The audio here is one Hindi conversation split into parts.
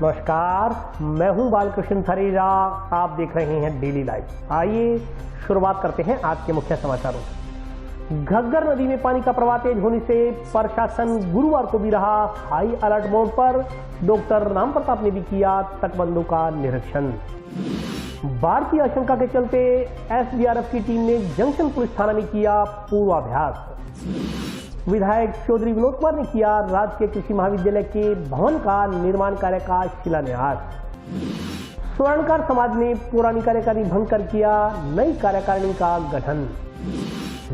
नमस्कार, मैं हूं बालकृष्ण थरेजा। आप देख रहे हैं डेली लाइव। आइए शुरुआत करते हैं आज के मुख्य समाचारों से। घग्गर नदी में पानी का प्रवाह तेज होने से प्रशासन गुरुवार को भी रहा हाई अलर्ट मोड पर। डॉक्टर राम प्रताप ने भी किया तटबंधों का निरीक्षण। बाढ़ की आशंका के चलते एसडीआरएफ की टीम ने जंक्शन पुलिस थाना में किया पूर्वाभ्यास। विधायक चौधरी विनोद कुमार ने किया राजकीय कृषि महाविद्यालय के भवन का निर्माण कार्य का शिलान्यास। स्वर्णकार समाज ने पुरानी कार्यकारिणी भंग कर किया नई कार्यकारिणी का गठन।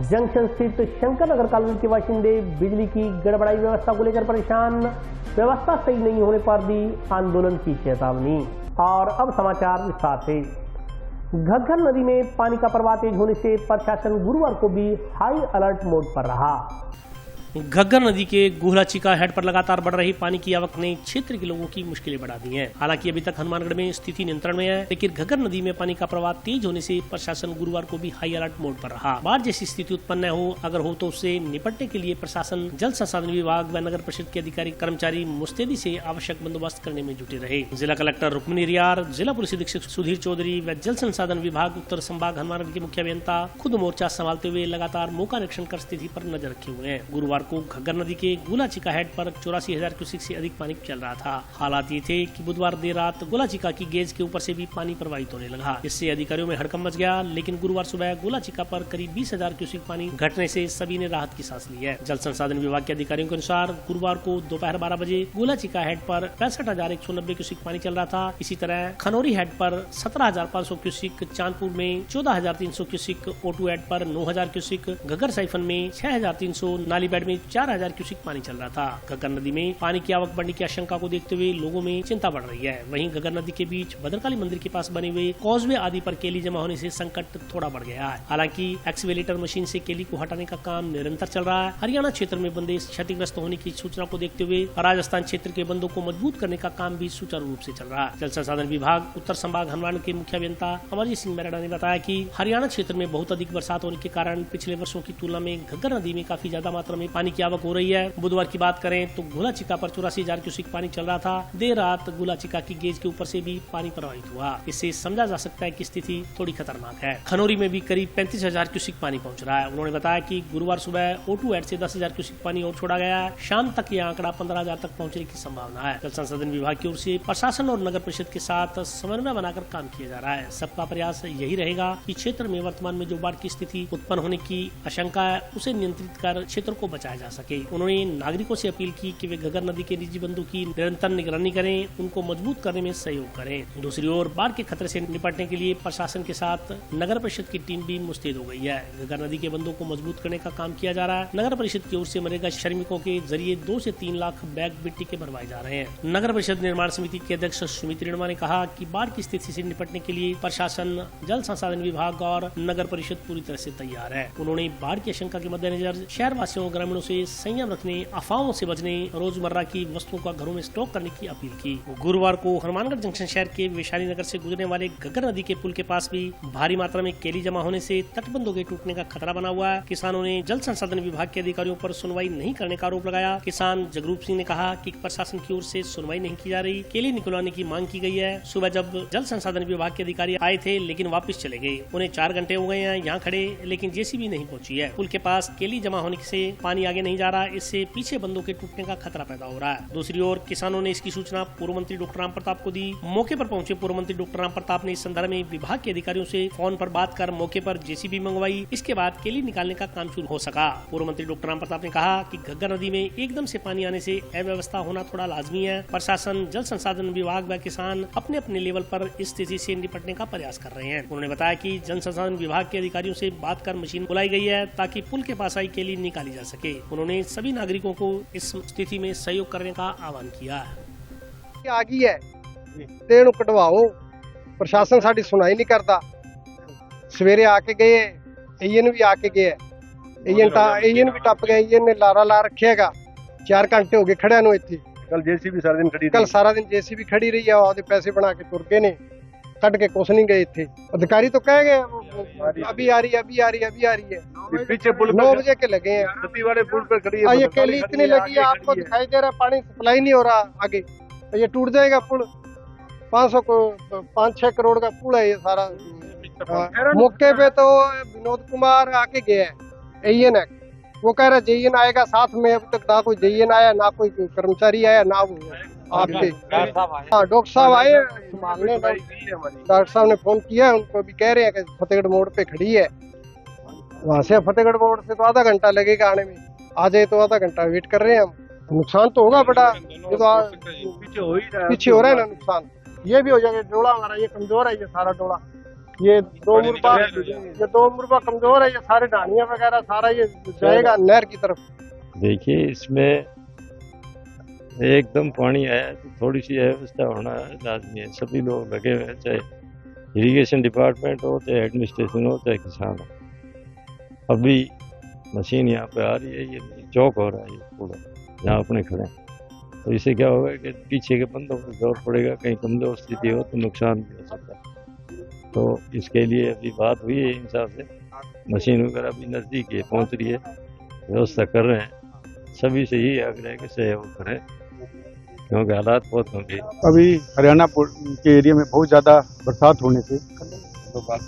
जंक्शन स्थित शंकर नगर कॉलोनी के बाशिंदे बिजली की गड़बड़ाई व्यवस्था को लेकर परेशान। व्यवस्था सही नहीं होने पर दी आंदोलन की चेतावनी। और अब समाचार विस्तार से। घग्गर नदी में पानी का प्रवाह तेज होने से प्रशासन गुरुवार को भी हाई अलर्ट मोड पर रहा। घग्गर नदी के गुहला चिका हेड पर लगातार बढ़ रही पानी की आवक ने क्षेत्र के लोगों की मुश्किलें बढ़ा दी हैं। हालांकि अभी तक हनुमानगढ़ में स्थिति नियंत्रण में है, लेकिन घग्गर नदी में पानी का प्रवाह तेज होने से प्रशासन गुरुवार को भी हाई अलर्ट मोड पर रहा। बाढ़ जैसी स्थिति उत्पन्न हो, अगर हो तो उससे निपटने के लिए प्रशासन, जल संसाधन विभाग व नगर परिषद के अधिकारी कर्मचारी मुस्तैदी से आवश्यक बंदोबस्त करने में जुटे रहे। जिला कलेक्टर रुक्मिणी रियार, जिला पुलिस अधीक्षक सुधीर चौधरी व जल संसाधन विभाग उत्तर संभाग हनुमानगढ़ के मुख्य अभियंता खुद मोर्चा संभालते हुए लगातार मौका निरीक्षण कर स्थिति पर नजर रखे हुए हैं। गुरुवार को घग्गर नदी के गुलाचिका हेड पर 84,000 क्यूसेक से अधिक पानी चल रहा था। हालात ये थे कि बुधवार देर रात गुलाचिका की गेज के ऊपर से भी पानी प्रवाहित होने लगा, जिससे अधिकारियों में हड़कंप मच गया। लेकिन गुरुवार सुबह गुलाचिका पर करीब 20,000 क्यूसेक पानी घटने से सभी ने राहत की सांस ली है। जल संसाधन विभाग के अधिकारियों के अनुसार गुरुवार को दोपहर 12 बजे गुलाचिका हेड पर 65,190 क्यूसेक पानी चल रहा था। इसी तरह खनौरी हेड पर 17,500 क्यूसेक, चांदपुर में 14,300 क्यूसेक, ओटू हेड पर 9,000 क्यूसेक, घग्गर साइफन में 6,300, नालीबेड में 4,000 क्यूसेक पानी चल रहा था। घग्गर नदी में पानी की आवक बढ़ने की आशंका को देखते हुए लोगों में चिंता बढ़ रही है। वहीं घग्गर नदी के बीच भद्रकाली मंदिर के पास बने हुए कॉजवे आदि पर केली जमा होने से संकट थोड़ा बढ़ गया है। हालांकि एक्सवेलेटर मशीन से केली को हटाने का काम निरंतर चल रहा है। हरियाणा क्षेत्र में बंदे क्षतिग्रस्त होने की सूचना को देखते हुए राजस्थान क्षेत्र के बंदों को मजबूत करने का काम भी सुचारू रूप से चल रहा है। जल संसाधन विभाग उत्तर संभाग हनुमानगढ़ के मुख्य अभियंता अमरजीत सिंह मेरड़ा ने बताया कि हरियाणा क्षेत्र में बहुत अधिक बरसात होने के कारण पिछले वर्षों की तुलना में घग्गर नदी में काफी ज्यादा मात्रा में पानी की आवक हो रही है। बुधवार की बात करें तो गुलाचिका पर 84,000 क्यूसेक पानी चल रहा था। देर रात गुलाचिका की गेज के ऊपर से भी पानी प्रवाहित हुआ। इससे समझा जा सकता है कि स्थिति थोड़ी खतरनाक है। खनौरी में भी करीब 35,000 क्यूसेक पानी पहुंच रहा है। उन्होंने बताया कि गुरुवार सुबह ओटू हेड से 10,000 क्यूसेक पानी और छोड़ा गया है। शाम तक यह आंकड़ा 15,000 तक पहुंचने की संभावना है। जल संसाधन विभाग की ओर से प्रशासन और नगर परिषद के साथ समन्वय बनाकर काम किया जा रहा है। सबका प्रयास यही रहेगा कि क्षेत्र में वर्तमान में जो बाढ़ की स्थिति उत्पन्न होने की आशंका है, उसे नियंत्रित कर क्षेत्र को बचाया जा सके। उन्होंने नागरिकों से अपील की कि वे घग्गर नदी के निजी बंधों की निरंतर निगरानी करें, उनको मजबूत करने में सहयोग करें। दूसरी ओर बाढ़ के खतरे से निपटने के लिए प्रशासन के साथ नगर परिषद की टीम भी मुस्तैद हो गई है। घग्गर नदी के बंधों को मजबूत करने का काम किया जा रहा है। नगर परिषद की ओर से मनरेगा श्रमिकों के जरिए 2 से 3 लाख बैग मिट्टी के भरवाए जा रहे हैं। नगर परिषद निर्माण समिति के अध्यक्ष सुमित रेणुमा ने कहा कि बाढ़ की स्थिति से निपटने के लिए प्रशासन, जल संसाधन विभाग और नगर परिषद पूरी तरह से तैयार है। उन्होंने बाढ़ की आशंका के मद्देनजर शहर वासियों और ग्रामीणों से संयम रखने, अफवाहों से बचने, रोजमर्रा की वस्तुओं का घरों में स्टॉक करने की अपील की। गुरुवार को हनुमानगढ़ जंक्शन शहर के वैशाली नगर से गुजरने वाले घग्गर नदी के पुल के पास भी भारी मात्रा में केली जमा होने से तटबंधों के टूटने का खतरा बना हुआ है। किसानों ने जल संसाधन विभाग के अधिकारियों पर सुनवाई नहीं करने का आरोप लगाया। किसान जगरूप सिंह ने कहा कि प्रशासन की ओर से सुनवाई नहीं की जा रही, केली निकलवाने की मांग की गई है। सुबह जब जल संसाधन विभाग के अधिकारी आए थे, लेकिन वापस चले गए। उन्हें 4 घंटे हो गए हैं यहाँ खड़े, लेकिन जेसीबी नहीं पहुंची है। पुल के पास केली जमा होने से पानी आगे नहीं जा रहा, इससे पीछे बंदों के टूटने का खतरा पैदा हो रहा है। दूसरी ओर किसानों ने इसकी सूचना पूर्व मंत्री डॉक्टर राम प्रताप को दी। मौके पर पहुंचे पूर्व मंत्री डॉक्टर राम प्रताप ने इस संदर्भ में विभाग के अधिकारियों से फोन पर बात कर मौके पर जेसीबी मंगवाई। इसके बाद केली निकालने का काम शुरू हो सका। पूर्व मंत्री डॉक्टर राम प्रताप ने कहा कि घग्गर नदी में एकदम से पानी आने से अव्यवस्था होना थोड़ा लाजमी है। प्रशासन, जल संसाधन विभाग व किसान अपने अपने लेवल पर इस स्थिति से निपटने का प्रयास कर रहे हैं। उन्होंने बताया कि जल संसाधन विभाग के अधिकारियों से बात कर मशीन बुलाई गई है ताकि पुल के पास आई केली निकाली जा सके। उन्होंने सभी नागरिकों को इस स्थिति में सहयोग करने का आह्वान किया है। आ गई है ते इहनूं कढवाओ, प्रशासन साडी सुनाई नहीं करता। सवेरे आके गए, एन भी आके गए, एन भी टप गए, एन ने लारा ला रखेगा। 4 घंटे हो गए खड़िया नूं इत्थे। कल जेसीबी सारा दिन खड़ी कल सारा दिन जेसीबी खड़ी रही है। आपदे पैसे बना के तुर गए ने, कट के कुछ नहीं गए इत्थे। अधिकारी तो कह गए अभी आ रही है, अभी आ रही है, अभी आ रही है। पीछे पुल 9 बजे के लगे हैं। सती वाले पुल पर खड़ी है। ये केली इतनी लगी है, आपको दिखाई दे रहा है, पानी सप्लाई नहीं हो रहा आगे, ये टूट जाएगा पुल। 500 को 5-6 करोड़ का पुल है ये सारा। मौके पे तो विनोद कुमार आके गया है एएन है, वो कह रहा जेईएन आएगा साथ में, अभी तक ना कोई जेईएन आया ना कोई कर्मचारी आया ना वो आपके। हाँ डॉक्टर साहब आए संभालने, डॉक्टर साहब ने फोन किया उनको, अभी कह रहे हैं कि फतेहगढ़ मोड़ पे खड़ी है, वहाँ से फतेहगढ़ मोड़ से तो आधा घंटा लगेगा आने में, आ जाए तो आधा घंटा वेट कर रहे हैं हम। नुकसान तो होगा बड़ा, ये तो पीछे हो रहा है ना नुकसान, ये भी हो जाएगा। डोला हमारा ये कमजोर है, ये सारा डोला, ये दो मुरबा कमजोर है, ये सारे ढानियां वगैरह सारा ये जाएगा नहर की तरफ। देखिए इसमें एकदम पानी आया तो थोड़ी सी व्यवस्था होना लाजमी है, सभी लोग लगे हुए हैं, चाहे इरिगेशन डिपार्टमेंट हो, चाहे एडमिनिस्ट्रेशन हो, चाहे किसान हो। अभी मशीन यहाँ पे आ रही है, ये चौक हो रहा है ये पूरा जहाँ अपने खड़े हैं, तो इससे क्या होगा कि पीछे के बंदों को जोर पड़ेगा, कहीं कमजोर स्थिति हो तो नुकसान भी हो सकता है। तो इसके लिए अभी बात हुई है, इन हिसाब से मशीन वगैरह भी नज़दीक है, पहुँच रही है, व्यवस्था कर रहे हैं। सभी से यही आग्रह है कि सहयोग करें क्योंकि हालात बहुत गंभीर। अभी हरियाणा के एरिया में बहुत ज़्यादा बरसात होने से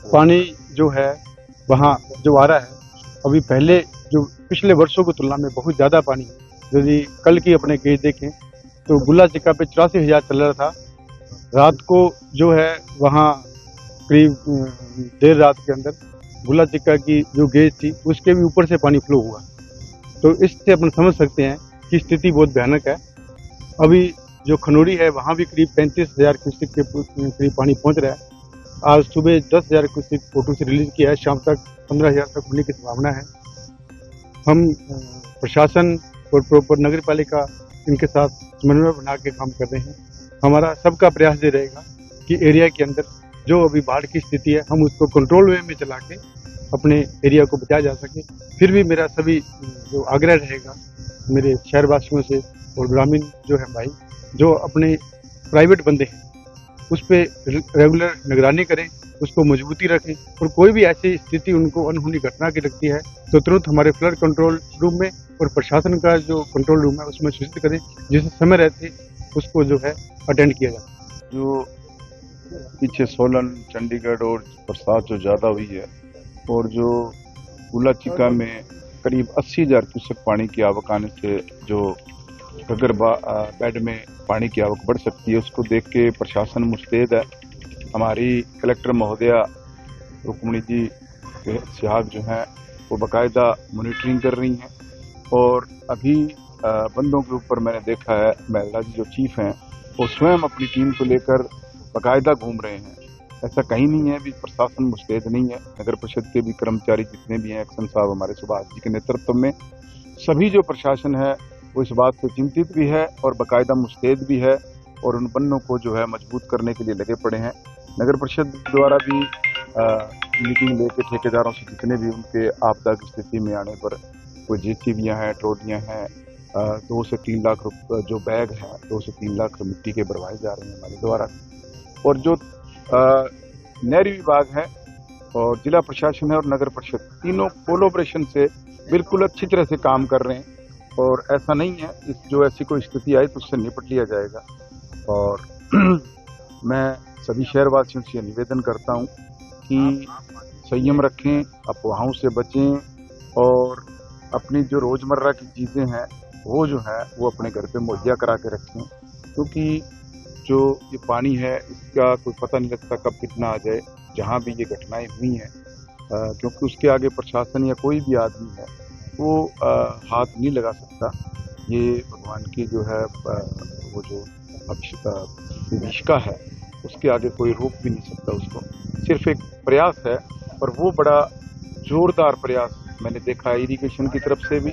पानी जो है वहाँ जो आ रहा है, अभी पहले जो पिछले वर्षों की तुलना में बहुत ज़्यादा पानी है। यदि कल की अपने गेज देखें तो गुल्ला चिक्का पे 84,000 चल रहा था, रात को जो है वहाँ करीब देर रात के अंदर गुल्ला चिक्का की जो गेज थी उसके भी ऊपर से पानी फ्लो हुआ। तो इससे अपन समझ सकते हैं कि स्थिति बहुत भयानक है। अभी जो खनौरी है वहाँ भी करीब 35,000 क्यूसेक के करीब पानी पहुँच रहा है। आज सुबह 10,000 क्यूसेक फोटो से रिलीज किया है, शाम तक 15,000 तक होने की संभावना है। हम प्रशासन और प्रॉपर नगर पालिका इनके साथ समन्वय बना के काम कर रहे हैं। हमारा सबका प्रयास ये रहेगा कि एरिया के अंदर जो अभी बाढ़ की स्थिति है हम उसको कंट्रोल वे में चला के अपने एरिया को बचाया जा सके। फिर भी मेरा सभी जो आग्रह रहेगा मेरे शहरवासियों से और ग्रामीण जो है भाई, जो अपने प्राइवेट बंदे हैं उस पर रेगुलर निगरानी करें, उसको मजबूती रखें, और कोई भी ऐसी स्थिति उनको अनहोनी घटना की लगती है तो तुरंत हमारे फ्लड कंट्रोल रूम में और प्रशासन का जो कंट्रोल रूम है उसमें सूचित करें, जिस समय रहते उसको जो है अटेंड किया जाए। जो पीछे सोलन, चंडीगढ़ और बरसात जो ज़्यादा हुई है और जो गुल्ला चिक्का में करीब 80,000 क्यूसेक पानी की आवक आने से जो घग्गर बेड में पानी की आवक बढ़ सकती है, उसको देख के प्रशासन मुस्तैद है। हमारी कलेक्टर महोदया रुक्मणी जी सिहाग जो हैं वो बाकायदा मॉनिटरिंग कर रही हैं, और अभी बंदों के ऊपर मैंने देखा है महिला जी जो चीफ हैं वो स्वयं अपनी टीम को लेकर बाकायदा घूम रहे हैं। ऐसा कहीं नहीं है भी प्रशासन मुस्तैद नहीं है। नगर परिषद के भी कर्मचारी जितने भी हैं, एक्शन साहब हमारे सुभाष जी के नेतृत्व में सभी जो प्रशासन है वो इस बात से चिंतित भी है और बाकायदा मुस्तैद भी है, और उन बन्नों को जो है मजबूत करने के लिए लगे पड़े हैं। नगर परिषद द्वारा भी मीटिंग लेके ठेकेदारों से जितने भी उनके आपदा की स्थिति में आने पर कोई जेसीबियां हैं, ट्रॉलियां हैं, 2 से 3 लाख जो बैग है 2 से 3 लाख मिट्टी के भरवाए जा रहे हैं हमारे द्वारा। और जो नहरी विभाग है और जिला प्रशासन है और नगर परिषद तीनों कोलैबोरेशन से बिल्कुल अच्छी तरह से काम कर रहे हैं, और ऐसा नहीं है जो ऐसी कोई स्थिति आई तो उससे निपट लिया जाएगा। और मैं सभी शहरवासियों से निवेदन करता हूं कि संयम रखें, अफवाहों से बचें, और अपनी जो रोजमर्रा की चीजें हैं वो जो है वो अपने घर पे मुहैया करा के रखें, क्योंकि जो ये पानी है इसका कोई पता नहीं लगता कब कितना आ जाए। जहाँ भी ये घटनाएं हुई हैं क्योंकि उसके आगे प्रशासन या कोई भी आदमी है वो हाथ नहीं लगा सकता। ये भगवान की जो है वो जो विभिषिका है उसके आगे कोई रोक भी नहीं सकता उसको। सिर्फ एक प्रयास है, और वो बड़ा जोरदार प्रयास मैंने देखा है इरिगेशन की तरफ से भी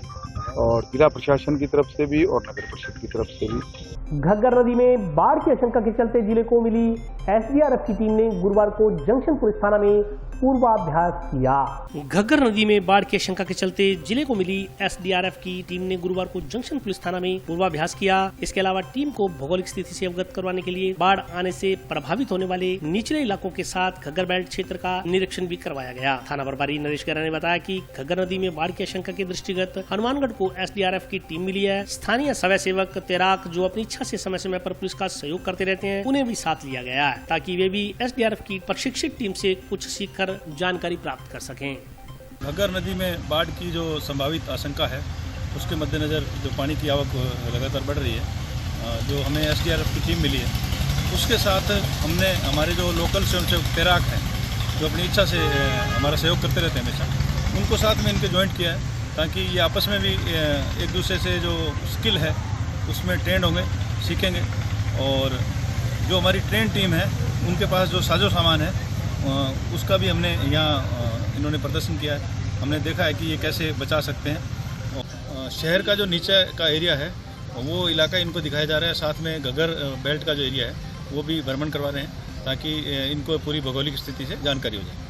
और जिला प्रशासन की तरफ से भी और नगर परिषद की तरफ से भी। घग्गर नदी में बाढ़ की आशंका के चलते जिले को मिली एसडीआरएफ की टीम ने गुरुवार को जंक्शन पुलिस थाना में पूर्वाभ्यास किया। घग्गर नदी में बाढ़ की आशंका के चलते जिले को मिली एसडीआरएफ की टीम ने गुरुवार को जंक्शन पुलिस थाना में पूर्वाभ्यास किया। इसके अलावा टीम को भौगोलिक स्थिति से अवगत करवाने के लिए बाढ़ आने से प्रभावित होने वाले निचले इलाकों के साथ घग्गर बेल्ट क्षेत्र का निरीक्षण भी करवाया गया। थाना प्रभारी नरेश गहरा ने बताया कि घग्गर नदी में बाढ़ की आशंका के दृष्टिगत हनुमानगढ़ को एसडीआरएफ की टीम मिली है। स्थानीय समय सेवक तैराक जो अपनी इच्छा से समय समय पर पुलिस का सहयोग करते रहते हैं, उन्हें भी साथ लिया गया है ताकि वे भी एसडीआरएफ की प्रशिक्षित टीम से कुछ सीखकर जानकारी प्राप्त कर सकें। घग्गर नदी में बाढ़ की जो संभावित आशंका है उसके मद्देनजर जो पानी की आवक लगातार बढ़ रही है, जो हमें एसडीआरएफ की टीम मिली है, उसके साथ हमने हमारे जो लोकल स्वयंसेवक तैराक हैं जो अपनी इच्छा से हमारा सहयोग करते रहते हैं हमेशा, उनको साथ में इनके ज्वाइंट किया है ताकि ये आपस में भी एक दूसरे से जो स्किल है उसमें ट्रेंड होंगे, सीखेंगे। और जो हमारी ट्रेन टीम है उनके पास जो साजो सामान है उसका भी हमने यहाँ इन्होंने प्रदर्शन किया है। हमने देखा है कि ये कैसे बचा सकते हैं। शहर का जो नीचे का एरिया है वो इलाका इनको दिखाया जा रहा है, साथ में घग्गर बेल्ट का जो एरिया है वो भी भ्रमण करवा रहे हैं ताकि इनको पूरी भौगोलिक स्थिति से जानकारी हो जाए।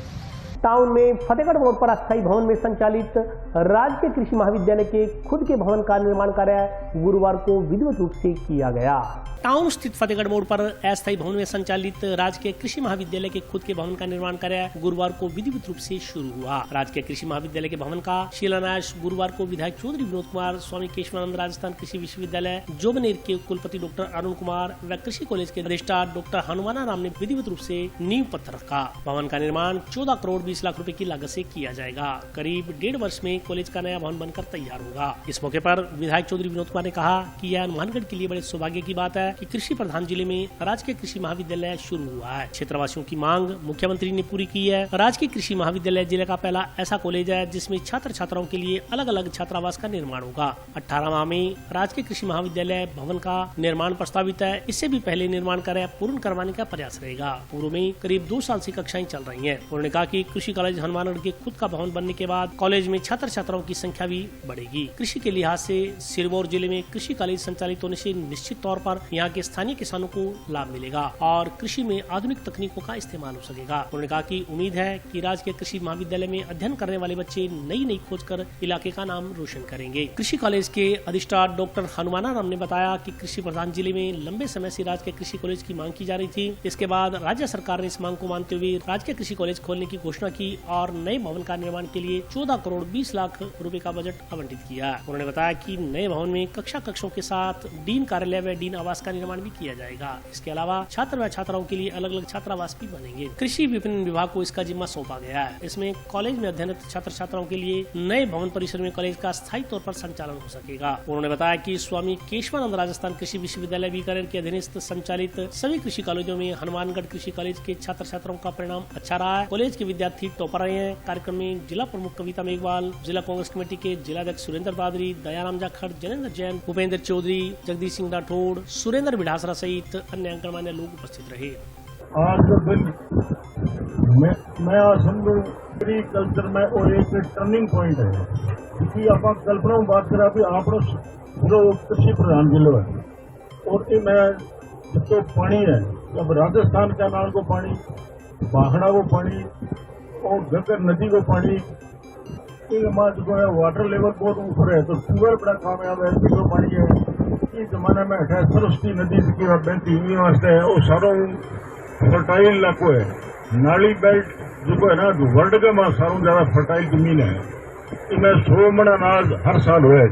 टाउन में फतेहगढ़ मोड़ पर अस्थायी भवन में संचालित राजकीय कृषि महाविद्यालय के खुद के भवन का निर्माण कार्य गुरुवार को विधिवत रूप से किया गया। टाउन स्थित फतेहगढ़ मोड़ पर अस्थायी भवन में संचालित राजकीय कृषि महाविद्यालय के खुद के भवन का निर्माण कार्य गुरुवार को विधिवत रूप से शुरू हुआ। राजकीय कृषि महाविद्यालय के भवन का शिलान्यास गुरुवार को विधायक चौधरी विनोद कुमार, स्वामी केशवानंद राजस्थान कृषि विश्वविद्यालय जोबनेर के कुलपति डॉक्टर अरुण कुमार व कृषि कॉलेज के रजिस्ट्रार डॉक्टर हनुमाना राम ने विधिवत रूप से नींव पत्थर रखा। भवन का निर्माण 14 करोड़ 20 लाख रुपए की लागत से किया जाएगा। करीब 1.5 वर्ष में कॉलेज का नया भवन बनकर तैयार होगा। इस मौके पर विधायक चौधरी विनोद कुमार ने कहा कि यह हनुमानगढ़ के लिए बड़े सौभाग्य की बात है कि कृषि प्रधान जिले में राजकीय कृषि महाविद्यालय शुरू हुआ है। क्षेत्रवासियों की मांग मुख्यमंत्री ने पूरी की है। राजकीय कृषि महाविद्यालय जिले का पहला ऐसा कॉलेज है जिसमें छात्र छात्राओं के लिए अलग अलग छात्रावास का निर्माण होगा। 18 माह में राजकीय कृषि महाविद्यालय भवन का निर्माण प्रस्तावित है। इससे भी पहले निर्माण कार्य पूर्ण करवाने का प्रयास रहेगा। पूर्व में करीब 2 साल से कक्षाएं चल रही हैं। उन्होंने कहा कि कृषि कॉलेज हनुमानगढ़ के खुद का भवन बनने के बाद कॉलेज में छात्र छात्राओं की संख्या भी बढ़ेगी। कृषि के लिहाज से सिरमौर जिले में कृषि कॉलेज संचालित होने से निश्चित तौर पर यहाँ के स्थानीय किसानों को लाभ मिलेगा और कृषि में आधुनिक तकनीकों का इस्तेमाल हो सकेगा। उन्होंने कहा कि उम्मीद है कि राजकीय कृषि महाविद्यालय में अध्ययन करने वाले बच्चे नई खोज कर इलाके का नाम रोशन करेंगे। कृषि कॉलेज के अधिष्ठाता डॉक्टर हनुमाना राम ने बताया कि कृषि प्रधान जिले में लंबे समय से राजकीय कृषि कॉलेज की मांग की जा रही थी। इसके बाद राज्य सरकार ने इस मांग को मानते हुए राजकीय कृषि कॉलेज खोलने की घोषणा की और नए भवन का निर्माण के लिए 14 करोड़ 20 लाख रुपए का बजट आवंटित किया। उन्होंने बताया कि नए भवन में कक्षों के साथ डीन कार्यालय व डीन आवास का निर्माण भी किया जाएगा। इसके अलावा छात्र व छात्राओं के लिए अलग अलग छात्रावास भी बनेंगे। कृषि विपणन विभाग को इसका जिम्मा सौंपा गया है। इसमें कॉलेज में अध्ययनरत छात्र छात्राओं के लिए नए भवन परिसर में कॉलेज का स्थायी तौर पर संचालन हो सकेगा। उन्होंने बताया कि स्वामी केशवानंद राजस्थान कृषि विश्वविद्यालय बीकानेर के अधीनस्थ संचालित सभी कृषि कॉलेजों में हनुमानगढ़ कृषि कॉलेज के छात्र छात्राओं का परिणाम अच्छा रहा है। कॉलेज के विद्यार्थी टॉपर रहे हैं। कार्यक्रम में जिला प्रमुख कविता मेघवाल, जिला कांग्रेस कमेटी के जिलाध्यक्ष सुरेंद्र बादरी, दयाराम जाखड़, जनेंद्र जैन, भूपेंद्र चौधरी, जगदीश सिंह राठौड़, सुरेंद्र बिढ़ासरा सहित अन्य गणमान्य लोग उपस्थित रहे। आज का दिन मैं समझू एग्रीकल्चर में और एक टर्निंग पॉइंट है क्योंकि आप कल्पना बात करा भी आप जो कृषि प्रधान जिले है और इनमें जो पानी है, जब राजस्थान कैनाल को पानी, बाखड़ा को पानी और घग्गर नदी को पानी, इनमें जो है वाटर लेवल बहुत ऊपर है तो ट्यूबवेल बड़ा कामयाब है। जो पानी है इस जमाने में है सरस्वती नदी की बहती वास्ते है और सारों फर्टाइल इलाको है। नाली बेल्ट जो है ना वर्ल्ड के में सारों ज्यादा फर्टाइल जमीन है। इनमें 100 मन अनाज हर साल हुए,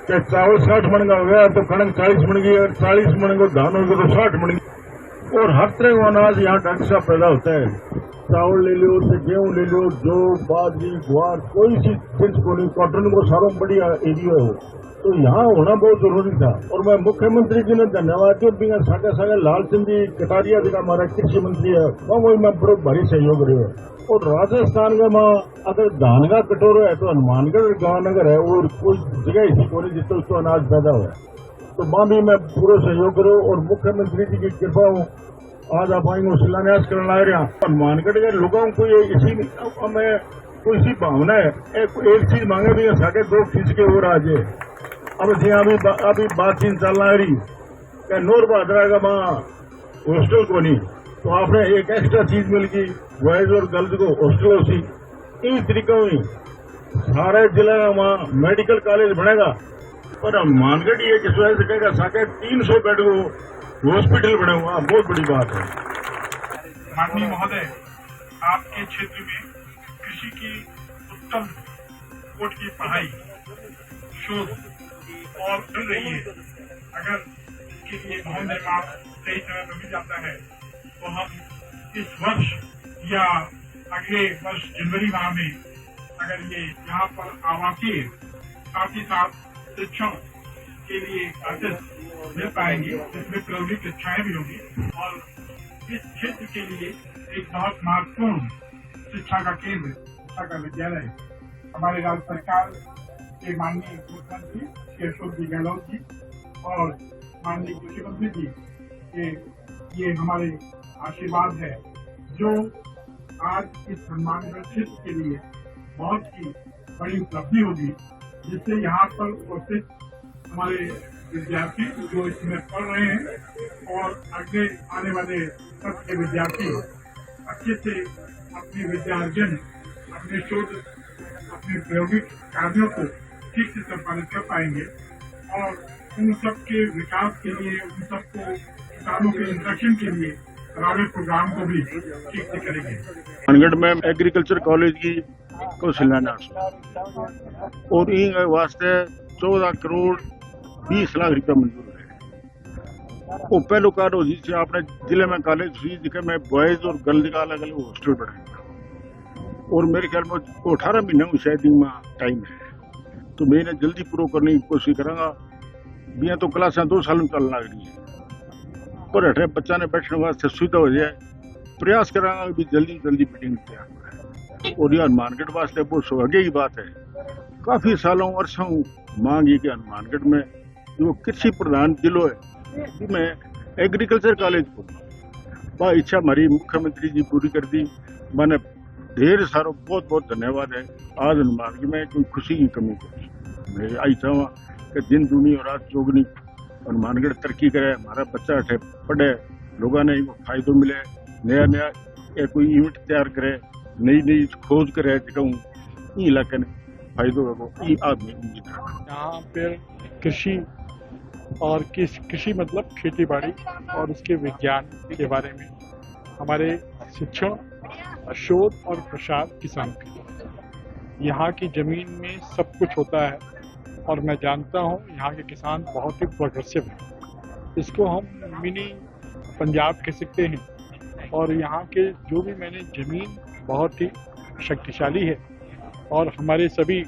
चाहे चावल 60 मन का हो गया तो कणक 40 मन की, और 40 मन को धान हो गया तो 60 मन की, और हर तरह का अनाज यहाँ डंक सा पैदा होता है। चावल ले लो, गेहूं ले लो, जौ, बाजरी, ग्वार, कोई सी चीज को नहीं, कॉटन को सारों बढ़िया एरिया हो तो यहाँ होना बहुत जरूरी था। और मैं मुख्यमंत्री जी ने धन्यवाद दिया भी सागे लालचंद जी कटारिया जी का हमारा कृषि मंत्री है वही मैं बड़ो भारी सहयोग रहे है। और राजस्थान का माँ अगर धान का कटोरा है तो हनुमानगढ़ गांवनगर है और कोई जगह ऐसी कोई जिससे उसको अनाज पैदा हुआ तो माँ भी मैं पूरा सहयोग करूँ। और मुख्यमंत्री जी की कृपा हो आज आप आएंगे शिलान्यास करने ला रहे हैं। हनुमानगढ़ के लोगों को ये इसी में कोई सी भावना है, एक चीज मांगे भी साढ़े 2 खींच के और आज अब अभी बातचीत चलना रही क्या नूर बहादरा का माँ हॉस्टल को नहीं तो आपने एक एक्स्ट्रा चीज मिल गई, बॉयज और गर्ल्स को हॉस्टल सी इन तरीकों में सारे जिले में वहाँ मेडिकल कॉलेज बनेगा। पर हम मानगढ़ ये किस वजह से कहेगा साके 300 बेड को हॉस्पिटल बने हुआ, बहुत बड़ी बात है। माननीय महोदय, आपके क्षेत्र में कृषि की उत्तम कोट की पढ़ाई शोध और चल रही है। अगर इसके लिए भवन निर्माण सही समय पर मिल जाता है तो हम इस वर्ष या अगले वर्ष जनवरी माह में अगर ये यहाँ पर आवासीय साथ ही साथ शिक्षण के लिए आदर्श मिल पाएंगे, जिसमें प्रायोगिक कक्षाएं भी होंगी और इस क्षेत्र के लिए एक बहुत महत्वपूर्ण शिक्षा का केंद्र, शिक्षा का विद्यालय हमारे राज्य सरकार के माननीय मुख्यमंत्री श्री अशोक जी गहलोत जी और माननीय कृषि मंत्री जी के ये हमारे आशीर्वाद है, जो आज इस सम्मानगढ़ क्षेत्र के लिए बहुत ही बड़ी उपलब्धि होगी, जिससे यहाँ पर उपस्थित हमारे विद्यार्थी जो इसमें पढ़ रहे हैं और आगे आने वाले सब के विद्यार्थी अच्छे से अपने विद्यार्जन, अपने शोध, अपने प्रायोगिक कार्यों को ठीक से संपादित कर पाएंगे और उन सब के विकास के लिए, उन सबको किसानों के इंस्ट्रक्शन के लिए रावे प्रोग्राम को भी ठीक से करेंगे। मानगढ़ में एग्रीकल्चर कॉलेज की को शिलान्यास और इन वास्ते 14 करोड़ 20 लाख रुपया मंजूर है। वो पहलो कार्य जिससे आपने जिले में कॉलेज हुई जिसके में बॉयज और गर्ल्स का अलग अलग हॉस्टल बनाएगा और मेरे ख्याल में 18 महीने शायद में टाइम है, तो मैंने जल्दी पूरा करने की कोशिश करूंगा। बिया तो क्लासा 2 साल में चलने लग रही है, पर अठे बच्चा ने बैठने वास्ते सुविधा हो जाए, प्रयास करांगा भी जल्दी जल्दी बिल्डिंग तैयार हो। और यह हनुमानगढ़ वास्ते बहुत सौभाग्य की बात है। काफी सालों वर्षों मांग है कि हनुमानगढ़ में जो कृषि प्रधान जिलो है उसमें एग्रीकल्चर कॉलेज को वह इच्छा हमारी मुख्यमंत्री जी पूरी कर दी। मैंने ढेर सारो बहुत बहुत धन्यवाद है। आज हनुमानगढ़ में कोई खुशी की कमी को मैं आई चाहूँ कि दिन दूनी और रात चौगनी हनुमानगढ़ तरक्की करे, हमारा बच्चा अठे पढ़े, लोगों ने फायदो मिले, नया नया कोई इवेंट तैयार करे, नई नई खोज करे, इलाके ने फायदो है आदमी। यहाँ पर कृषि और कृषि मतलब खेती बाड़ी और उसके विज्ञान के बारे में हमारे शिक्षण, शोध और प्रसार किसान के यहाँ की जमीन में सब कुछ होता है और मैं जानता हूँ यहाँ के किसान बहुत ही प्रोग्रेसिव हैं। इसको हम मिनी पंजाब कह सकते हैं और यहाँ के जो भी मैंने जमीन बहुत ही शक्तिशाली है और हमारे सभी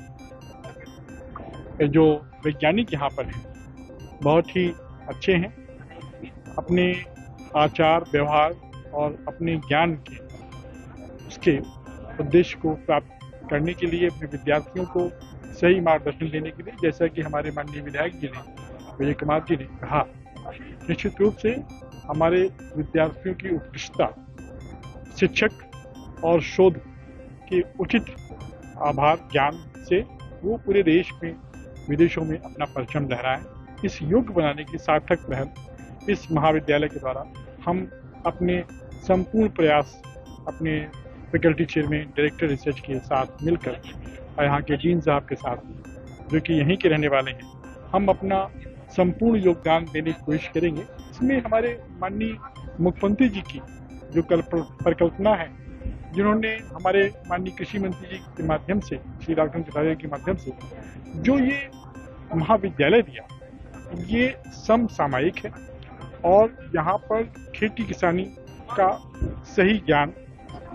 जो वैज्ञानिक यहाँ पर हैं बहुत ही अच्छे हैं। अपने आचार व्यवहार और अपने ज्ञान के उसके उद्देश्य को प्राप्त करने के लिए अपने विद्यार्थियों को सही मार्गदर्शन देने के लिए, जैसा कि हमारे माननीय विधायक जी ने, विजय कुमार जी ने कहा, निश्चित रूप से हमारे विद्यार्थियों की उत्कृष्टता, शिक्षक और शोध के उचित आभार ज्ञान से वो पूरे देश में विदेशों में अपना परचम लहराएं। इस युग बनाने की सार्थक पहल इस महाविद्यालय के द्वारा हम अपने संपूर्ण प्रयास अपने फैकल्टी चेयरमैन, डायरेक्टर रिसर्च के साथ मिलकर और यहाँ के डीन साहब के साथ जो कि यहीं के रहने वाले हैं, हम अपना संपूर्ण योगदान देने की कोशिश करेंगे। इसमें हमारे माननीय मुख्यमंत्री जी की जो परिकल्पना है, जिन्होंने हमारे माननीय कृषि मंत्री जी के माध्यम से, श्री राघवन चौटाला के माध्यम से जो ये महाविद्यालय दिया, ये समसामयिक है और यहाँ पर खेती किसानी का सही ज्ञान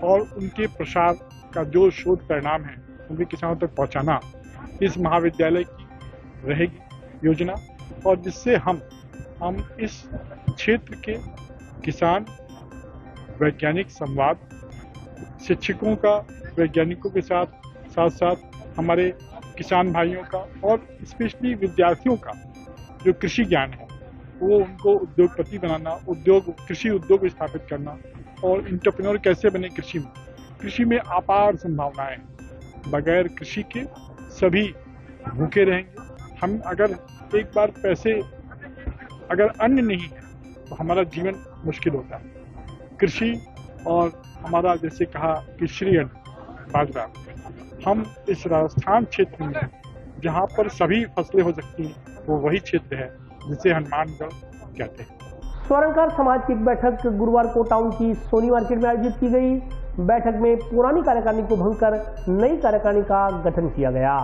और उनके प्रसार का जो शोध परिणाम है उनके किसानों तक पहुँचाना इस महाविद्यालय की रहेगी योजना, और जिससे हम इस क्षेत्र के किसान वैज्ञानिक संवाद, शिक्षकों का वैज्ञानिकों के साथ साथ हमारे किसान भाइयों का और स्पेशली विद्यार्थियों का जो कृषि ज्ञान है वो उनको उद्योगपति बनाना, कृषि उद्योग स्थापित करना और एंटरप्रेन्योर कैसे बने कृषि में अपार संभावनाएं हैं। बगैर कृषि के सभी भूखे रहेंगे। हम अगर एक बार पैसे, अगर अन्न नहीं है तो हमारा जीवन मुश्किल होता है। कृषि और हमारा जैसे कहा कि श्रीअन्न बाजरा, हम इस राजस्थान क्षेत्र में जहाँ पर सभी फसलें हो सकती हैं वो वही क्षेत्र है जिसे हनुमानगढ़ कहते हैं। स्वर्णकार समाज की एक बैठक गुरुवार को टाउन की सोनी मार्केट में आयोजित की गई। बैठक में पुरानी कार्यकारिणी को भंग कर नई कार्यकारिणी का गठन किया गया।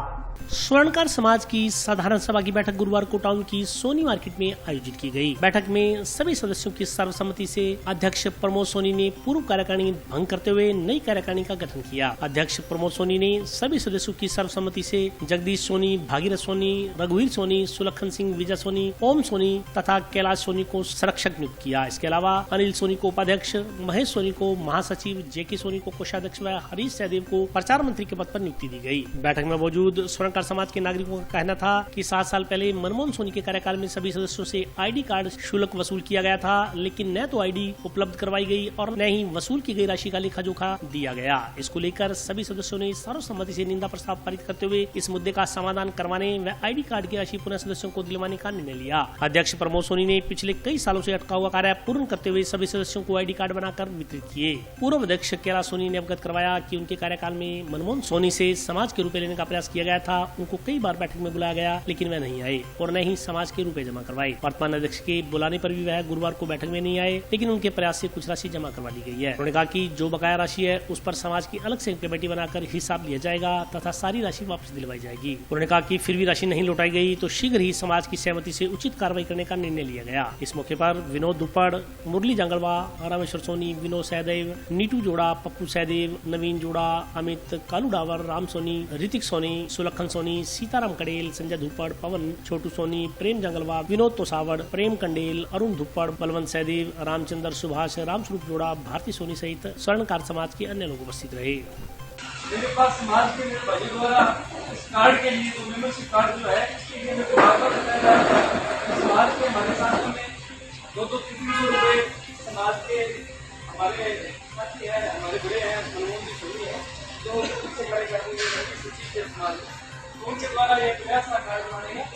स्वर्णकार समाज की साधारण सभा की बैठक गुरुवार को टाउन की सोनी मार्केट में आयोजित की गई। बैठक में सभी सदस्यों की सर्वसम्मति से अध्यक्ष प्रमोद सोनी ने पूर्व कार्यकारिणी भंग करते हुए नई कार्यकारिणी का गठन किया। अध्यक्ष प्रमोद सोनी ने सभी सदस्यों की सर्वसम्मति से जगदीश सोनी, भागीरथ सोनी, रघुवीर सोनी, सुलक्षण सिंह, विजय सोनी, ओम सोनी तथा कैलाश सोनी को संरक्षक नियुक्त किया। इसके अलावा अनिल सोनी को उपाध्यक्ष, महेश सोनी को महासचिव, जेके सोनी को कोषाध्यक्ष व हरीश सहदेव को प्रचार मंत्री के पद पर नियुक्ति दी गई। बैठक में मौजूद स्वर्णकार समाज के नागरिकों का कहना था कि 7 साल पहले मनमोहन सोनी के कार्यकाल में सभी सदस्यों से आईडी कार्ड शुल्क वसूल किया गया था, लेकिन न तो आईडी उपलब्ध करवाई गई और न ही वसूल की गई राशि का लेखा जोखा दिया गया। इसको लेकर सभी सदस्यों ने सर्वसम्मति से निंदा प्रस्ताव पारित करते हुए इस मुद्दे का समाधान करवाने व आईडी कार्ड की राशि पुनः सदस्यों को दिलवाने का निर्णय लिया। अध्यक्ष प्रमोद सोनी ने पिछले कई सालों से अटका हुआ कार्य पूर्ण करते हुए सभी सदस्यों को आईडी कार्ड बनाकर वितरित किए। पूर्व अध्यक्ष कैलाश सोनी ने अवगत करवाया कि उनके कार्यकाल में मनमोहन सोनी से समाज के रुपए लेने का प्रयास किया गया था। उनको कई बार बैठक में बुलाया गया, लेकिन वह नहीं आए और न ही समाज के रुपए जमा करवाए। वर्तमान अध्यक्ष के बुलाने पर भी वह गुरुवार को बैठक में नहीं आए, लेकिन उनके प्रयास से कुछ राशि जमा करवा दी गई है। उन्होंने कहा कि जो बकाया राशि है उस पर समाज की अलग से एक कमेटी बनाकर हिसाब लिया जाएगा तथा सारी राशि वापस दिलवाई जाएगी। उन्होंने कहा कि फिर भी राशि नहीं लौटाई गई तो शीघ्र ही समाज की सहमति से उचित कार्रवाई करने का निर्णय लिया गया। इस मौके पर विनोद दुप्पड़, मुरली जांगड़वा, रामेश्वर सोनी, विनोद सहदेव, नीटू जोड़ा, पप्पू सहदेव, नवीन जोड़ा, अमित कालू डावर, राम सोनी, ऋतिक सोनी, सुलक्षण सोनी, सीताराम कड़ेल, संजय धुप्पड़, पवन, छोटू सोनी, प्रेम जंगलवा, विनोद तोसावड़, प्रेम कंडेल, अरुण धुप्पड़, बलवंत सहदेव, रामचंद्र सुभाष, रामस्वरूप जोड़ा, भारती सोनी सहित स्वर्णकार समाज के अन्य लोग उपस्थित रहे। मेरे पास समाज के मेरे भाई द्वारा इस कार्ड के लिए जो मेंबरशिप कार्ड जो है इसके लिए मेरे को बार-बार बताया जा रहा था। समाज के हमारे साथियों में 200-300 रुपए समाज के हमारे साथी है, हमारे बड़े हैं, मनमोहन जी सोनी है, जो इससे कार्य करने की सूची के समाज उनके द्वारा ये प्रयास का कार्ड बनाने हैं।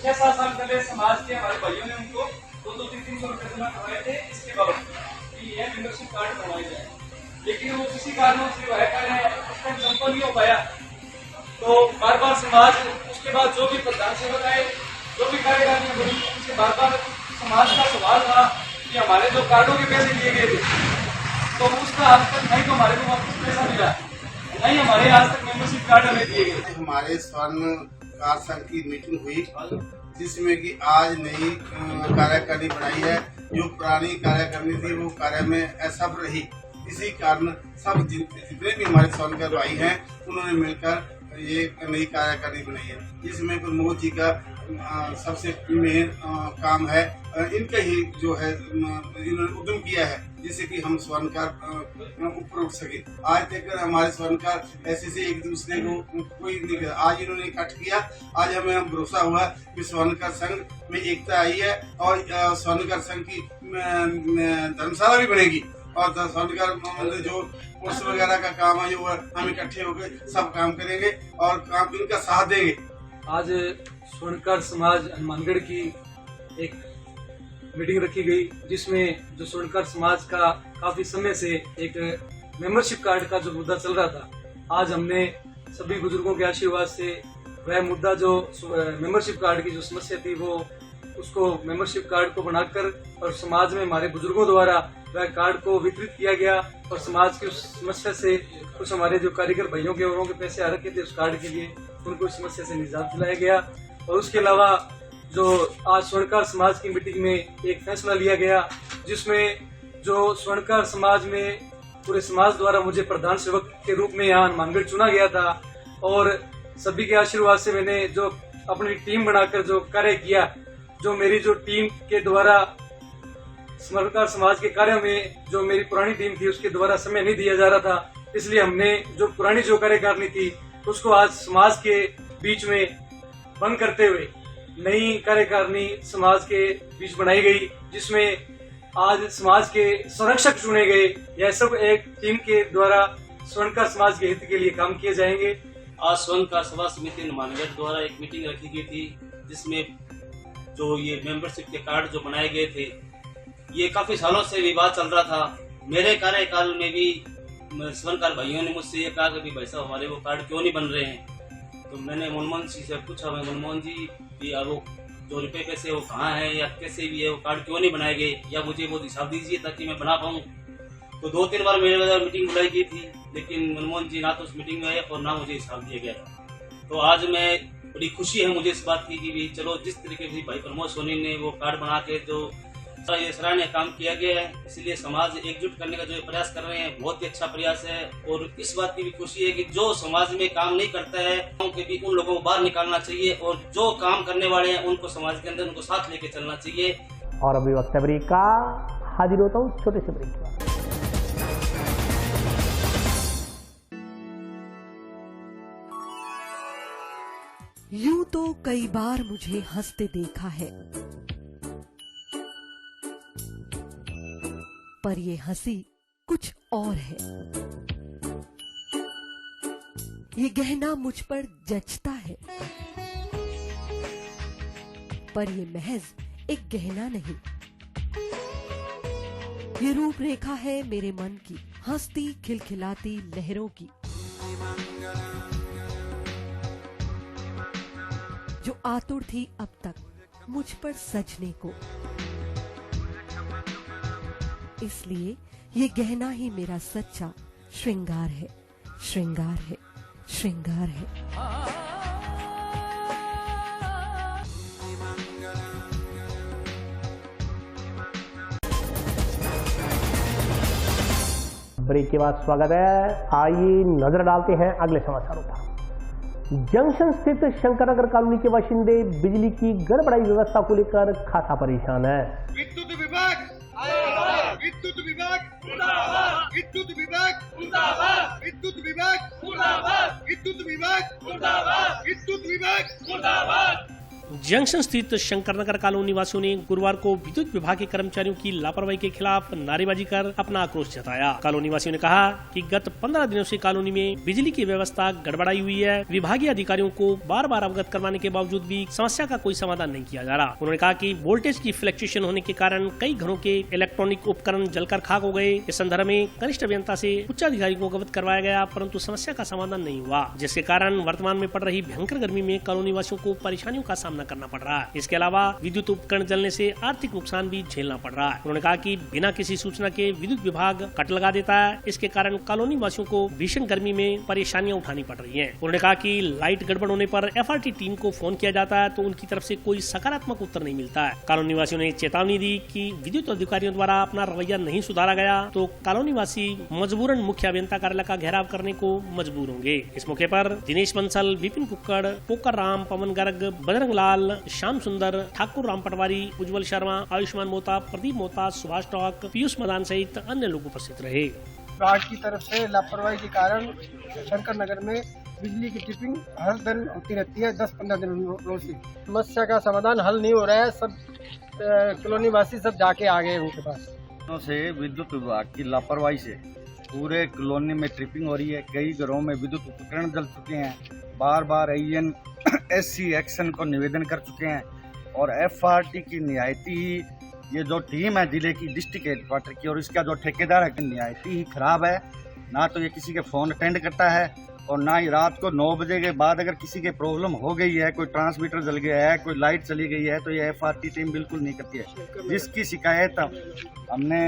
6-7 साल पहले समाज के हमारे भाइयों ने उनको 200-300 रुपए जमा करवाए थे इसके बाबत कि यह मेंबरशिप कार्ड बनवाया जाए, लेकिन वो किसी कारणों से वह कार्य संपन्न नहीं हो पाया। तो बार बार समाज उसके बाद जो भी प्रधान सेवक आए, जो भी कार्यकारिणी बनी, उनसे बार बार समाज का सवाल था कि हमारे जो कार्डों के पैसे दिए गए थे तो उसका आज तक नहीं तो हमारे को वापस पैसा मिला, नहीं हमारे आज तक मेंबरशिप कार्ड हमें दिए गए। हमारे स्वर्णकार संघ की मीटिंग हुई जिसमें कि आज नई कार्यकारिणी बनाई है। जो पुरानी कार्यकारिणी थी वो कार्य में असफल रही, इसी कारण सब जितने भी हमारे स्वर्णकार भाई हैं उन्होंने मिलकर ये नई कार्यकारिणी बनाई है। इसमें प्रमोद जी का सबसे मेन काम है, इनका ही जो है इन्होंने उद्यम किया है जिससे कि हम स्वर्णकार ऊपर उठ सके। आज तक हमारे स्वर्णकार ऐसे से एक दूसरे को कोई नहीं कर, आज इन्होंने इकट्ठ किया। आज हमें भरोसा हुआ कि स्वर्णकार संघ में एकता आई है और स्वर्णकार संघ की धर्मशाला भी बनेगी और स्वर्णकार जो कोर्स वगैरह का काम है जो हम इकट्ठे होकर सब काम करेंगे और काम इनका साथ देंगे। आज स्वर्णकार समाज हनुमानगढ़ की एक मीटिंग रखी गई जिसमें जो स्वर्णकार समाज का काफी समय से एक मेंबरशिप कार्ड का जो मुद्दा चल रहा था, आज हमने सभी बुजुर्गों के आशीर्वाद से वह मुद्दा जो मेंबरशिप कार्ड की जो समस्या थी वो उसको मेंबरशिप कार्ड को बनाकर और समाज में हमारे बुजुर्गों द्वारा वह कार्ड को वितरित किया गया और समाज की उस समस्या से कुछ हमारे जो कारीगर भाइयों के औरों के पैसे आ रखे थे उस कार्ड के लिए उनको इस समस्या से निजात दिलाया गया। और उसके अलावा जो आज स्वर्णकार समाज की मीटिंग में एक फैसला लिया गया जिसमें जो स्वर्णकार समाज में पूरे समाज द्वारा मुझे प्रधान सेवक के रूप में यहाँ हनुमानगढ़ चुना गया था और सभी के आशीर्वाद से मैंने जो अपनी टीम बनाकर जो कार्य किया, जो मेरी जो टीम के द्वारा स्वर्णकार समाज के कार्य में जो मेरी पुरानी टीम थी उसके द्वारा समय नहीं दिया जा रहा था, इसलिए हमने जो पुरानी जो कार्यकारिणी थी उसको आज समाज के बीच में बंद करते हुए नई कार्यकारिणी समाज के बीच बनाई गई जिसमें आज समाज के संरक्षक चुने गए। यह सब एक टीम के द्वारा स्वर्णकार समाज के हित के लिए काम किए जाएंगे। आज स्वर्णकार सभा समिति हनुमानगढ़ द्वारा एक मीटिंग रखी गई थी जिसमें जो ये मेंबरशिप के कार्ड जो बनाए गए थे, ये काफी सालों से विवाद चल रहा था। मेरे कार्यकाल में भी स्वर्णकार भाइयों ने मुझसे ये कहा कि भाई साहब हमारे वो कार्ड क्यों नहीं बन रहे हैं। तो मैंने मनमोहन सिंह से पूछा, मैं मनमोहन जी भी अब वो जो रुपये पैसे वो कहाँ हैं या कैसे भी है, वो कार्ड क्यों नहीं बनाए गए, या मुझे वो हिसाब दीजिए ताकि मैं बना पाऊँ। तो 2-3 बार मेरे द्वारा मीटिंग बुलाई गई थी, लेकिन मनमोहन जी ना तो उस मीटिंग में आए और ना मुझे हिसाब दिया गया। तो आज मैं बड़ी खुशी है मुझे इस बात की कि भी चलो जिस तरीके से भाई प्रमोद सोनी ने वो कार्ड बना के जो ये सराहनीय काम किया गया है, इसलिए समाज एकजुट करने का जो प्रयास कर रहे हैं बहुत ही अच्छा प्रयास है। और इस बात की भी खुशी है कि जो समाज में काम नहीं करता है कि भी उन लोगों को बाहर निकालना चाहिए, और जो काम करने वाले हैं उनको समाज के अंदर उनको साथ लेके चलना चाहिए। और अभी वक्त है ब्रेक का, हाजिर होता हूँ छोटे से ब्रेक के बाद। यूं तो कई बार मुझे हंसते देखा है, पर ये हंसी कुछ और है। ये गहना मुझ पर जचता है, पर ये महज एक गहना नहीं, ये रूपरेखा है मेरे मन की, हंसती खिलखिलाती लहरों की, जो आतुर थी अब तक मुझ पर सजने को। इसलिए ये गहना ही मेरा सच्चा श्रृंगार है, श्रृंगार है, श्रृंगार है। ब्रेक के बाद स्वागत है। आइए नजर डालते हैं अगले समाचारों पर। जंक्शन स्थित शंकरनगर कॉलोनी के बाशिंदे बिजली की गड़बड़ाई व्यवस्था को लेकर खासा परेशान है। विद्युत विभाग मुर्दाबाद, विद्युत विभाग मुर्दाबाद, विद्युत विभाग मुर्दाबाद, विद्युत विभाग मुर्दाबाद, विद्युत विभाग मुर्दाबाद, विद्युत विभाग मुर्दाबाद। जंक्शन स्थित शंकरनगर कॉलोनी निवासियों ने गुरुवार को विद्युत विभाग के कर्मचारियों की लापरवाही के खिलाफ नारेबाजी कर अपना आक्रोश जताया। कॉलोनी निवासियों ने कहा कि गत 15 दिनों से कॉलोनी में बिजली की व्यवस्था गड़बड़ाई हुई है। विभागीय अधिकारियों को बार बार अवगत करवाने के बावजूद भी समस्या का कोई समाधान नहीं किया जा रहा। उन्होंने कहा कि वोल्टेज की फ्लक्चुएशन होने के कारण कई घरों के इलेक्ट्रॉनिक उपकरण जलकर खाक हो गए। इस संदर्भ में कनिष्ठ अभियंता से उच्च अधिकारी को अवगत करवाया गया, परंतु समस्या का समाधान नहीं हुआ, जिसके कारण वर्तमान में पड़ रही भयंकर गर्मी में कॉलोनी निवासियों को परेशानियों का सामना करना पड़ रहा है। इसके अलावा विद्युत उपकरण जलने से आर्थिक नुकसान भी झेलना पड़ रहा है। उन्होंने कहा कि बिना किसी सूचना के विद्युत विभाग कट लगा देता है। इसके कारण कॉलोनी वासियों को भीषण गर्मी में परेशानियां उठानी पड़ रही हैं। उन्होंने कहा कि लाइट गड़बड़ होने पर FRT टीम को फोन किया जाता है तो उनकी तरफ से कोई सकारात्मक उत्तर नहीं मिलता है। कॉलोनी वासियों ने चेतावनी दी कि विद्युत अधिकारियों द्वारा अपना रवैया नहीं सुधारा गया तो कॉलोनी वासी मजबूरन मुख्य अभियंता कार्यालय का घेराव करने को मजबूर होंगे। इस मौके पर दिनेश बंसल, विपिन कुक्कड़, पोकर राम, पवन गर्ग, बजरंग लाल, श्याम सुंदर, ठाकुर राम पटवारी, उज्जवल शर्मा, आयुष्मान मोता, प्रदीप मोता, सुभाष टॉक, पीयूष मदान सहित अन्य लोग उपस्थित रहे। विभाग की तरफ से लापरवाही के कारण शंकर नगर में बिजली की ट्रिपिंग हर दिन होती रहती है, 10-15 दिनों से। समस्या का समाधान हल नहीं हो रहा है। सब कॉलोनी वासी सब जाके आ गए उनके पास। से विद्युत विभाग की लापरवाही से पूरे कॉलोनी में ट्रिपिंग हो रही है। कई घरों में विद्युत उपकरण जल चुके हैं। बार बार AN SC एक्शन को निवेदन कर चुके हैं और FRT की नियायती ही, ये जो टीम है जिले की डिस्ट्रिक्ट हेडक्वार्टर की और इसका जो ठेकेदार है, नियायती ही खराब है। ना तो ये किसी के फोन अटेंड करता है और ना ही रात को 9 बजे के बाद अगर किसी के प्रॉब्लम हो गई है, कोई ट्रांसमीटर जल गया है, कोई लाइट चली गई है, तो ये FRT टीम बिल्कुल नहीं करती है। जिसकी शिकायत हमने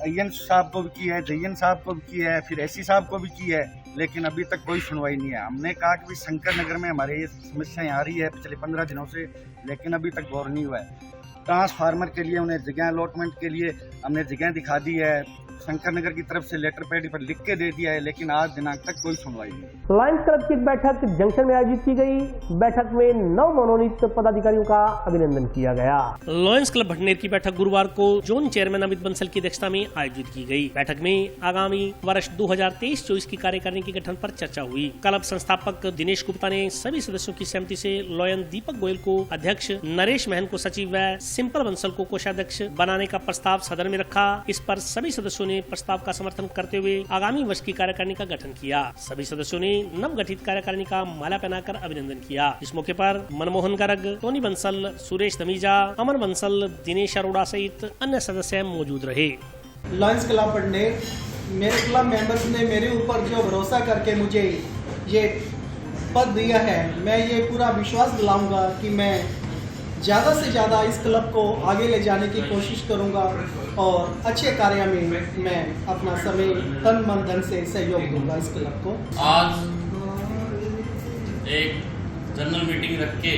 AN साहब को भी की है, JN साहब को भी की है, फिर SC साहब को भी की है, लेकिन अभी तक कोई सुनवाई नहीं है। हमने कहा कि शंकर नगर में हमारे ये समस्याएं आ रही है पिछले 15 दिनों से, लेकिन अभी तक गौर नहीं हुआ है। ट्रांसफार्मर के लिए उन्हें जगह अलॉटमेंट के लिए हमने जगह दिखा दी है, शंकर नगर की तरफ से लेटर पैड पर लिख के दे दिया है, लेकिन आज दिनांक तक कोई सुनवाई नहीं। लायंस क्लब की एक बैठक जंक्शन में आयोजित की गई। बैठक में 9 मनोनीत पदाधिकारियों का अभिनंदन किया गया। लायंस क्लब भटनेर की बैठक गुरुवार को जोन चेयरमैन अमित बंसल की अध्यक्षता में आयोजित की गई। बैठक में आगामी वर्ष 2023-24 की कार्यकारिणी के गठन पर चर्चा हुई। क्लब संस्थापक दिनेश गुप्ता ने सभी सदस्यों की सहमति से लॉयन दीपक गोयल को अध्यक्ष, नरेश महन को सचिव व सिंपल बंसल को कोषाध्यक्ष बनाने का प्रस्ताव सदन में रखा। इस पर सभी सदस्यों ने प्रस्ताव का समर्थन करते हुए आगामी वर्ष की कार्यकारिणी का गठन किया। सभी सदस्यों ने नवगठित कार्यकारिणी का माला पहनाकर अभिनंदन किया। इस मौके पर मनमोहन गर्ग, टोनी बंसल, सुरेश धमीजा, अमर बंसल, दिनेश अरोड़ा सहित अन्य सदस्य मौजूद रहे। लायंस क्लब बंडेल, मेरे क्लब मेंबर्स ने मेरे ऊपर जो भरोसा करके मुझे ये पद दिया है, मैं ये पूरा विश्वास दिलाऊंगा कि मैं ज़्यादा से ज़्यादा इस क्लब को आगे ले जाने की कोशिश करूंगा और अच्छे कार्य में मैं अपना समय तन मन धन से सहयोग दूंगा इस क्लब को। आज एक जनरल मीटिंग रख के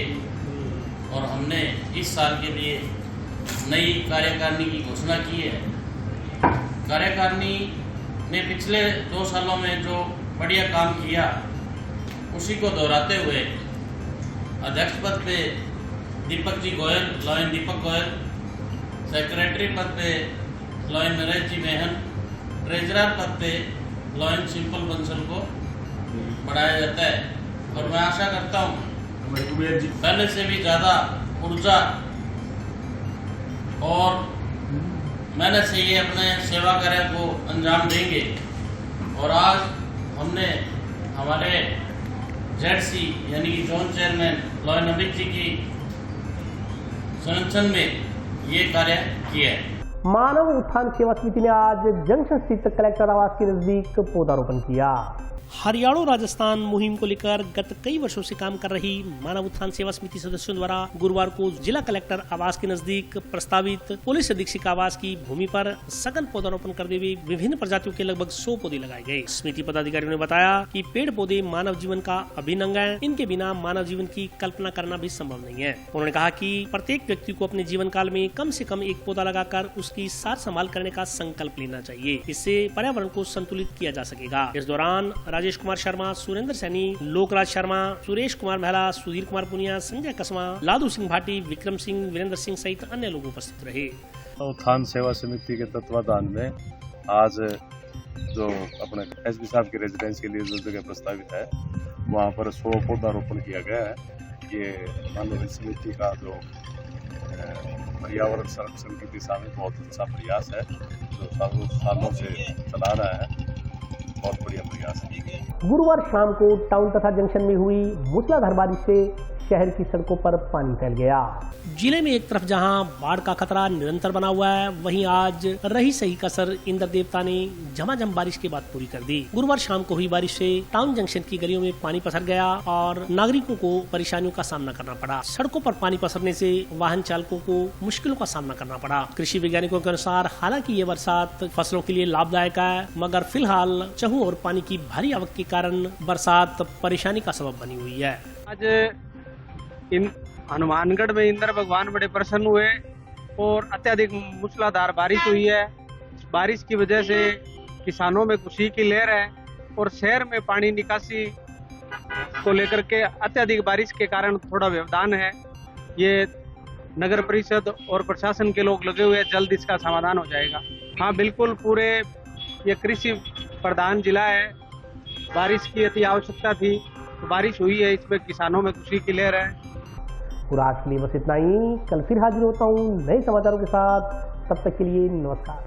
और हमने इस साल के लिए नई कार्यकारिणी की घोषणा की है। कार्यकारिणी ने पिछले 2 सालों में जो बढ़िया काम किया उसी को दोहराते हुए अध्यक्ष पद पे दीपक जी गोयल, लॉयन दीपक गोयल, सेक्रेटरी पद पे लॉयन नरेश जी मेहन, ट्रेजरर पद पे लॉयन सिंपल बंसल को बढ़ाया जाता है। और मैं आशा करता हूँ पहले से भी ज़्यादा ऊर्जा और मेहनत से ये अपने सेवा कार्य को अंजाम देंगे। और आज हमने हमारे जेडसी यानी कि zone chairman lion Amit ji की संरक्षण में ये कार्य किया है। मानव उत्थान सेवा समिति ने आज जंक्शन स्थित कलेक्टर आवास के नजदीक पौधारोपण किया। हरियाणा राजस्थान मुहिम को लेकर गत कई वर्षों से काम कर रही मानव उत्थान सेवा समिति सदस्यों द्वारा गुरुवार को जिला कलेक्टर आवास के नजदीक प्रस्तावित पुलिस अधीक्षक आवास की भूमि पर सघन पौधारोपण करते हुए विभिन्न प्रजातियों के लगभग 100 पौधे लगाए गए। समिति पदाधिकारियों ने बताया कि पेड़ पौधे मानव जीवन का अभिन्न अंग है, इनके बिना मानव जीवन की कल्पना करना भी संभव नहीं है। उन्होंने कहा कि प्रत्येक व्यक्ति को अपने जीवन काल में कम से कम एक पौधा लगाकर उसकी सार संभाल करने का संकल्प लेना चाहिए। इससे पर्यावरण को संतुलित किया जा सकेगा। इस दौरान राजेश कुमार शर्मा, सुरेंद्र सैनी, लोकराज शर्मा, सुरेश कुमार महला, सुधीर कुमार पुनिया, संजय कसमा, लादू सिंह भाटी, विक्रम सिंह, वीरेंद्र सिंह सहित अन्य लोग उपस्थित रहे। उत्थान सेवा समिति के तत्वाधान में आज जो अपने एसपी साहब के रेजिडेंस के लिए जो जगह प्रस्तावित है वहाँ पर 100 पौधारोपण किया गया है। ये मानव समिति का जो पर्यावरण संरक्षण की दिशा में बहुत अच्छा प्रयास है जो सालों से चला रहा है। बहुत बढ़िया प्रयास है। गुरुवार शाम को टाउन तथा जंक्शन में हुई मूसलाधार बारिश से शहर की सड़कों पर पानी फैल गया। जिले में एक तरफ जहां बाढ़ का खतरा निरंतर बना हुआ है, वहीं आज रही सही कसर इंद्र देवता ने झमाझम बारिश के बाद पूरी कर दी। गुरुवार शाम को हुई बारिश से टाउन जंक्शन की गलियों में पानी पसर गया और नागरिकों को परेशानियों का सामना करना पड़ा। सड़कों पर पानी पसरने से वाहन चालकों को मुश्किलों का सामना करना पड़ा। कृषि वैज्ञानिकों के अनुसार हालांकि ये बरसात फसलों के लिए लाभदायक है, मगर फिलहाल चहु और पानी की भारी आवक के कारण बरसात परेशानी का सबब बनी हुई है। आज हनुमानगढ़ में इंद्र भगवान बड़े प्रसन्न हुए और अत्यधिक मूसलाधार बारिश हुई है। बारिश की वजह से किसानों में खुशी की लहर है और शहर में पानी निकासी को लेकर के अत्यधिक बारिश के कारण थोड़ा व्यवधान है। ये नगर परिषद और प्रशासन के लोग लगे हुए हैं, जल्द इसका समाधान हो जाएगा। हाँ बिल्कुल, पूरे ये कृषि प्रधान जिला है, बारिश की अति आवश्यकता थी तो बारिश हुई है, इसमें किसानों में खुशी की लहर है। पूरा आज के लिए बस इतना ही। कल फिर हाजिर होता हूँ नए समाचारों के साथ। तब तक के लिए नमस्कार।